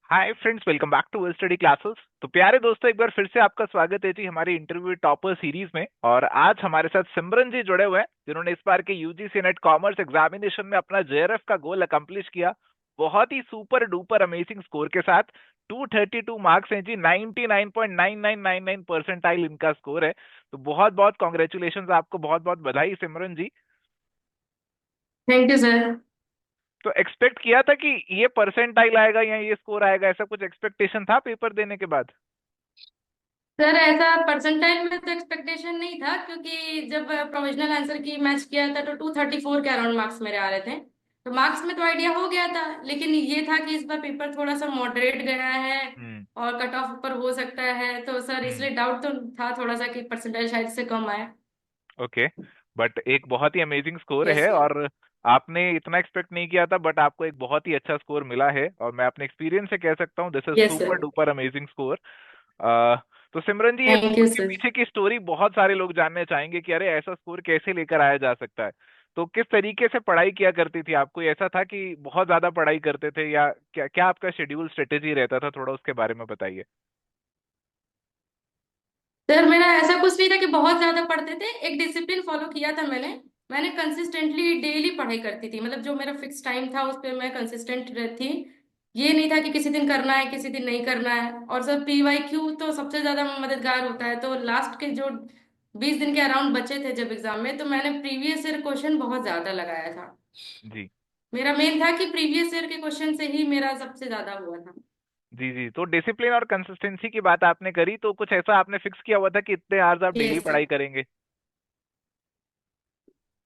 Hi friends, welcome back to study classes. तो प्यारे दोस्तों, एक बार फिर से आपका स्वागत है जी हमारी इंटरव्यू टॉपर सीरीज में। और आज हमारे साथ सिमरन जी जुड़े हुए हैं, जिन्होंने इस बार के यूजीसी नेट कॉमर्स एग्जामिनेशन में अपना जेआरएफ का गोल अकम्प्लिश किया। बहुत ही सुपर डुपर अमेजिंग स्कोर के साथ 232 मार्क्स हैं जी। 99.9999 परसेंटाइल इनका स्कोर है। तो बहुत बहुत कॉन्ग्रेचुलेशन आपको, बहुत बहुत बधाई Simran ji. Thank you sir. तो एक्सपेक्ट किया था कि ये परसेंटाइल आएगा या ये स्कोर आएगा, ऐसा कुछ एक्सपेक्टेशन था पेपर देने के बाद? सर ऐसा परसेंटाइल में तो एक्सपेक्टेशन नहीं था, क्योंकि जब प्रोविजनल आंसर की मैच किया था तो 234 के अराउंड मार्क्स मेरे आ रहे थे। तो मार्क्स में तो आइडिया हो गया था, लेकिन ये था कि इस बार पेपर थोड़ा सा मॉडरेट गया है हम्म। और कट ऑफ ऊपर हो सकता है। तो सर हम्म। इसलिए डाउट तो था थोड़ा सा कि परसेंटाइल शायद से कम आए। ओके। बट एक बहुत ही अमेजिंग स्कोर यस है, सर। और आपने इतना एक्सपेक्ट नहीं किया था, बट आपको एक बहुत ही अच्छा स्कोर मिला है। और मैं अपने एक्सपीरियंस से कह सकता हूँ, this is yes super sir. Duper amazing score. तो सिमरन जी, ये थैंक यू स्कोर के सर। पीछे की स्टोरी बहुत सारे लोग जानने चाहेंगे कि अरे ऐसा स्कोर कैसे लेकर आया जा सकता है। तो किस तरीके से पढ़ाई किया करती थी आप? कोई ऐसा था कि बहुत ज्यादा पढ़ाई करते थे, या क्या क्या आपका शेड्यूल स्ट्रेटेजी रहता था? थोड़ा उसके बारे में बताइए। सर मेरा ऐसा कुछ नहीं था कि बहुत ज्यादा पढ़ते थे, एक डिसिप्लिन फॉलो किया था मैंने। मैंने कंसिस्टेंटली डेली पढ़ाई करती थी, मतलब जो मेरा फिक्स टाइम था उस पर मैं कंसिस्टेंट रहती। ये नहीं था कि किसी दिन करना है किसी दिन नहीं करना है। और सर पीवाईक्यू तो सबसे ज्यादा मददगार होता है, तो लास्ट के जो 20 दिन के अराउंड बचे थे जब एग्जाम में, तो मैंने प्रीवियस ईयर क्वेश्चन बहुत ज्यादा लगाया था। जी। मेरा मेन था कि प्रीवियस ईयर के क्वेश्चन से ही मेरा सबसे ज्यादा हुआ था। जी जी, तो डिसिप्लिन और कंसिस्टेंसी की बात आपने करी, तो कुछ ऐसा आपने फिक्स किया हुआ था कि इतने आवर्स आप डेली यस सर। पढ़ाई करेंगे?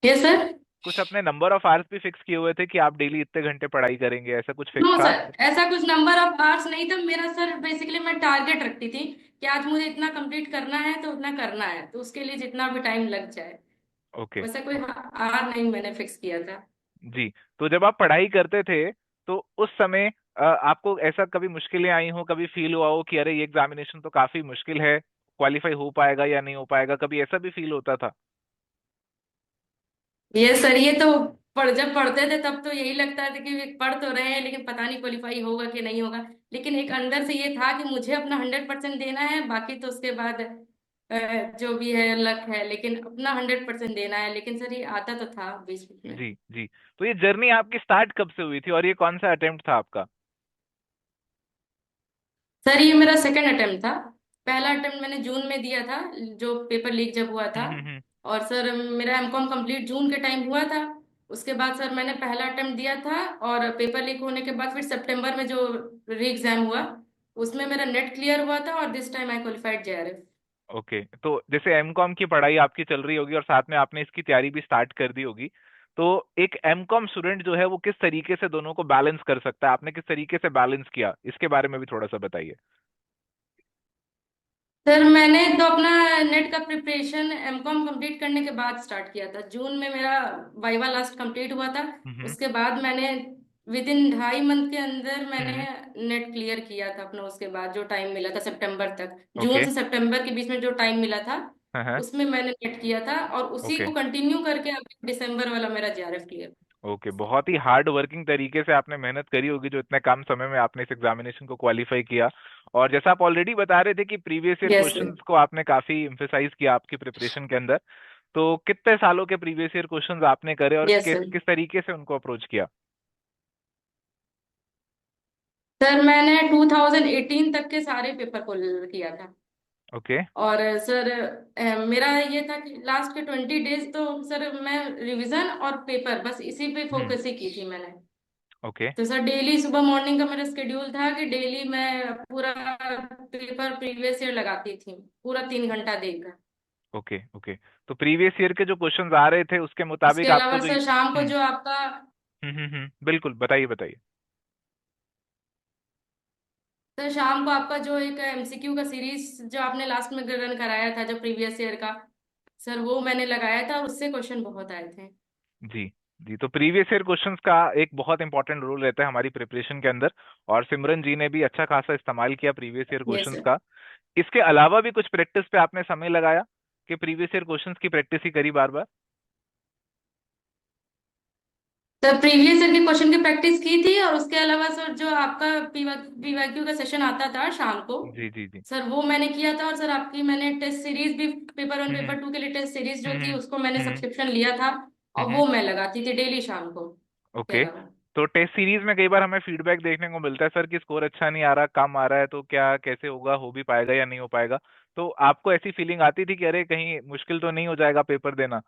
Yes sir. कुछ अपने नंबर ऑफ आवर्स भी फिक्स किए हुए थे कि आप डेली इतने घंटे पढ़ाई करेंगे, ऐसा कुछ फिक्स नो था? सर, ऐसा कुछ नंबर ऑफ आवर्स नहीं था मेरा सर। बेसिकली मैं टारगेट रखती थी कि आज मुझे इतना कंप्लीट करना है तो उतना करना है, तो उसके लिए जितना भी टाइम लग जाए। ओके। वैसा कोई आवर नहीं मैंने फिक्स किया था। जी। तो जब आप पढ़ाई करते थे, तो उस समय आपको ऐसा कभी मुश्किलें आई हो, कभी फील हुआ हो कि अरे ये एग्जामिनेशन तो काफी मुश्किल है, क्वालिफाई हो पाएगा या नहीं हो पाएगा, कभी ऐसा भी फील होता था? ये सर, ये तो जब पढ़ते थे तब तो यही लगता था कि पढ़ तो रहे हैं लेकिन पता नहीं क्वालिफाई होगा कि नहीं होगा। लेकिन एक अंदर से ये था कि मुझे अपना 100% देना है, बाकी तो उसके बाद जो भी है लक है, लेकिन अपना 100% देना है। लेकिन सर ये आता तो था बीच बीच में। जी जी। तो ये जर्नी आपकी स्टार्ट कब से हुई थी, और ये कौन सा अटेम्प्ट था आपका? सर ये मेरा सेकंड अटेम्प्ट था। पहला अटेम्प्ट मैंने जून में दिया था, जो पेपर लीक जब हुआ था। हम्म। और सर मेरा एमकॉम कंप्लीट जून के टाइम हुआ था। उसके बाद सर मैंने पहला अटेम्प्ट दिया था, और पेपर लीक होने के बाद फिर सितंबर में जो री एग्जाम हुआ उसमें मेरा नेट क्लियर हुआ था, और this time I qualified JRF. Okay, तो जैसे एमकॉम की पढ़ाई आपकी चल रही होगी और साथ में आपने इसकी तैयारी भी स्टार्ट कर दी होगी, तो एक एमकॉम स्टूडेंट जो है वो किस तरीके से दोनों को बैलेंस कर सकता है? आपने किस तरीके से बैलेंस किया, इसके बारे में भी थोड़ा सा बताइए। सर मैंने तो अपना नेट का प्रिपरेशन एमकॉम कंप्लीट करने के बाद स्टार्ट किया था। जून में मेरा वाइवा लास्ट कंप्लीट हुआ था। हम्म। उसके बाद मैंने विद इन 2.5 मंथ के अंदर मैंने हम्म। नेट क्लियर किया था अपना। उसके बाद जो टाइम मिला था सितंबर तक, जून ओके। से सितंबर के बीच में जो टाइम मिला था हाँ हाँ। उसमें मैंने नेट किया था, और उसी ओके। को कंटिन्यू करके अभी दिसंबर वाला मेरा जेआरएफ क्लियर। ओके, बहुत ही हार्ड वर्किंग तरीके से आपने मेहनत करी होगी, जो इतने कम समय में आपने इस एग्जामिनेशन को क्वालिफाई किया। और जैसा आप ऑलरेडी बता रहे थे कि previous year yes sir. Questions को आपने काफी एम्फेसाइज किया आपकी प्रिपरेशन के अंदर, तो कितने सालों के प्रीवियस ईयर क्वेश्चंस आपने करे और यस किस सर। किस तरीके से उनको अप्रोच किया? सर मैंने 2018 तक के सारे पेपर को किया था। ओके। और सर मेरा ये था कि लास्ट के 20 डेज तो सर मैं रिवीजन और पेपर बस इसी पे हम्म। फोकस ही की थी मैंने। ओके। तो सर डेली सुबह मॉर्निंग का मेरा स्केड्यूल था कि डेली मैं पूरा पेपर प्रीवियस ईयर लगाती थी, पूरा 3 घंटा देकर। ओके। ओके, तो प्रीवियस ईयर के जो क्वेश्चंस आ रहे थे उसके उसके मुताबिक आपको अलावा जो सर शाम को जो आपका, बिल्कुल, बताइए बताइए। सर शाम को आपका जो एक एमसीक्यू का सीरीज जो आपने लास्ट में रन कराया था जो प्रीवियस ईयर का, सर वो मैंने लगाया था और उससे क्वेश्चन बहुत आए थे। जी जी, तो प्रीवियस ईयर क्वेश्चंस का एक बहुत इंपॉर्टेंट रोल रहता है हमारी प्रिपरेशन के अंदर, और सिमरन जी ने भी अच्छा खासा इस्तेमाल किया previous year yes questions sir. का। इसके अलावा भी कुछ प्रैक्टिस पे आपने समय लगाया कि प्रीवियस ईयर क्वेश्चंस की प्रैक्टिस ही करी बार बार? सर प्रीवियस ईयर के क्वेश्चन की प्रैक्टिस की थी, और उसके अलावा सर जो आपका पीवाईक्यू का सेशन आता था शाम को, जी जी जी। सर वो मैंने किया था। और सर आपकी मैंने टेस्ट सीरीज भी, पेपर वन हम्म पेपर टू के लिए टेस्ट सीरीज जो थी हम्म उसको मैंने हम्म सब्सक्रिप्शन लिया था, और हम्म। वो मैं लगाती थी डेली शाम को के ओके। अलावा। तो टेस्ट सीरीज में कई बार हमें फीडबैक देखने को मिलता है सर कि स्कोर अच्छा नहीं आ रहा, कम आ रहा है, तो क्या कैसे होगा, हो भी पाएगा या नहीं हो पाएगा? तो आपको ऐसी फीलिंग आती थी कि अरे कहीं मुश्किल तो नहीं हो जाएगा पेपर देना?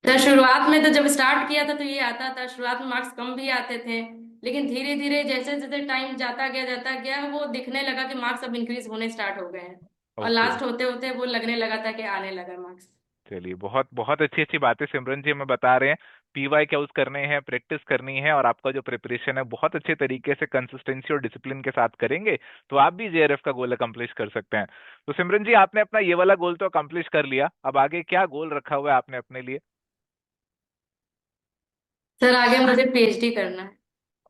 तो शुरुआत में तो जब स्टार्ट किया था तो ये आता था, शुरुआत में मार्क्स कम भी आते थे, लेकिन धीरे धीरे जैसे जैसे टाइम जाता गया वो दिखने लगा कि मार्क्स अब इंक्रीज होने स्टार्ट हो गए हैं, और ओके। लास्ट होते होते वो लगने लगा था कि आने लगा मार्क्स। चलिए, बहुत बहुत अच्छी अच्छी बातें सिमरन जी हमें बता रहे हैं। पीवाई क्या यूज करने हैं, प्रैक्टिस करनी है, और आपका जो प्रिपरेशन है बहुत अच्छे तरीके से कंसिस्टेंसी और डिसिप्लिन के साथ करेंगे तो आप भी जेआरएफ का गोल अकम्प्लिश कर सकते हैं। तो सिमरन जी, आपने अपना ये वाला गोल तो अकम्प्लिश कर लिया, अब आगे क्या गोल रखा हुआ है आपने अपने लिए? सर आगे मुझे पीएचडी करना है।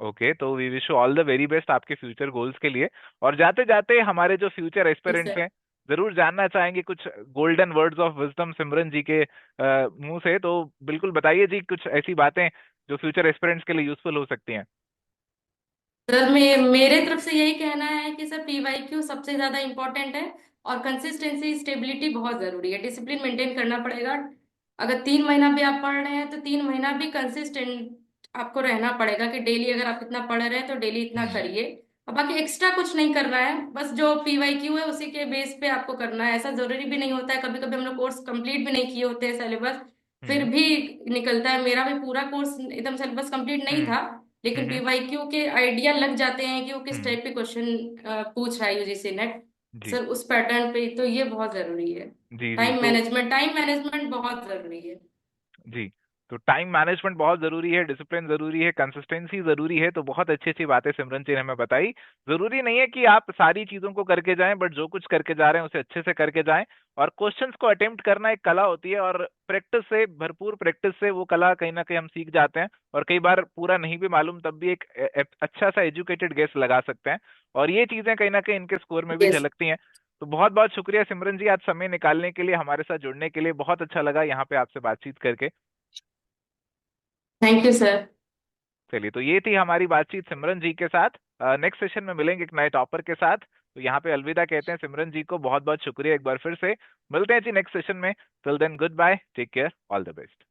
ओके, तो we wish you all the very best आपके फ्यूचर गोल्स के लिए। और जाते जाते हमारे जो फ्यूचर एस्पिरेंट्स सर हैं, जरूर जानना चाहेंगे कुछ गोल्डन वर्ड्स ऑफ विजडम सिमरन जी के मुंह से, तो बिल्कुल बताइए जी कुछ ऐसी बातें जो फ्यूचर एस्पिरेंट्स के लिए यूजफुल हो सकती हैं। सर मैं मेरे तरफ से यही कहना है कि सर पीवाईक्यू सबसे ज्यादा इंपॉर्टेंट है, और कंसिस्टेंसी स्टेबिलिटी बहुत जरूरी है, डिसिप्लिन मेंटेन करना पड़ेगा। अगर 3 महीना भी आप पढ़ रहे हैं तो 3 महीना भी कंसिस्टेंट आपको रहना पड़ेगा, कि डेली अगर आप इतना पढ़ रहे हैं तो डेली इतना हम्म करिए। और बाकी एक्स्ट्रा कुछ नहीं करना है, बस जो पीवाईक्यू है उसी के बेस पे आपको करना है। ऐसा जरूरी भी नहीं होता है, कभी कभी हम लोग कोर्स कंप्लीट भी नहीं किए होते हैं सिलेबस, फिर हम्म भी निकलता है। मेरा भी पूरा कोर्स एकदम सिलेबस कंप्लीट नहीं हम्म था, लेकिन हम्म पीवाईक्यू के आइडिया लग जाते हैं कि वो किस हम्म। टाइप के क्वेश्चन पूछ रहा है यूजीसी नेट। जी सर उस पैटर्न पे तो ये बहुत जरूरी है। जी जी। टाइम मैनेजमेंट बहुत जरूरी है। जी। तो टाइम मैनेजमेंट बहुत जरूरी है, डिसिप्लिन जरूरी है, कंसिस्टेंसी जरूरी है। तो बहुत अच्छी अच्छी बातें सिमरन जी ने हमें बताई। जरूरी नहीं है कि आप सारी चीजों को करके जाएं, बट जो कुछ करके जा रहे हैं उसे अच्छे से करके जाएं। और क्वेश्चंस को अटेम्प्ट करना एक कला होती है, और प्रैक्टिस से, भरपूर प्रैक्टिस से वो कला कहीं ना कहीं हम सीख जाते हैं, और कई बार पूरा नहीं भी मालूम तब भी एक अच्छा सा एजुकेटेड गेस लगा सकते हैं। और ये चीजें कहीं ना कहीं इनके स्कोर में भी यस। झलकती हैं। तो बहुत बहुत शुक्रिया सिमरन जी, आज समय निकालने के लिए, हमारे साथ जुड़ने के लिए। बहुत अच्छा लगा यहाँ पे आपसे बातचीत करके। Thank you sir. चलिए, तो ये थी हमारी बातचीत सिमरन जी के साथ। नेक्स्ट सेशन में मिलेंगे एक नए टॉपर के साथ। तो यहाँ पे अलविदा कहते हैं सिमरन जी को। बहुत बहुत शुक्रिया एक बार फिर से। मिलते हैं जी नेक्स्ट सेशन में। Till then, goodbye, take care, all the best.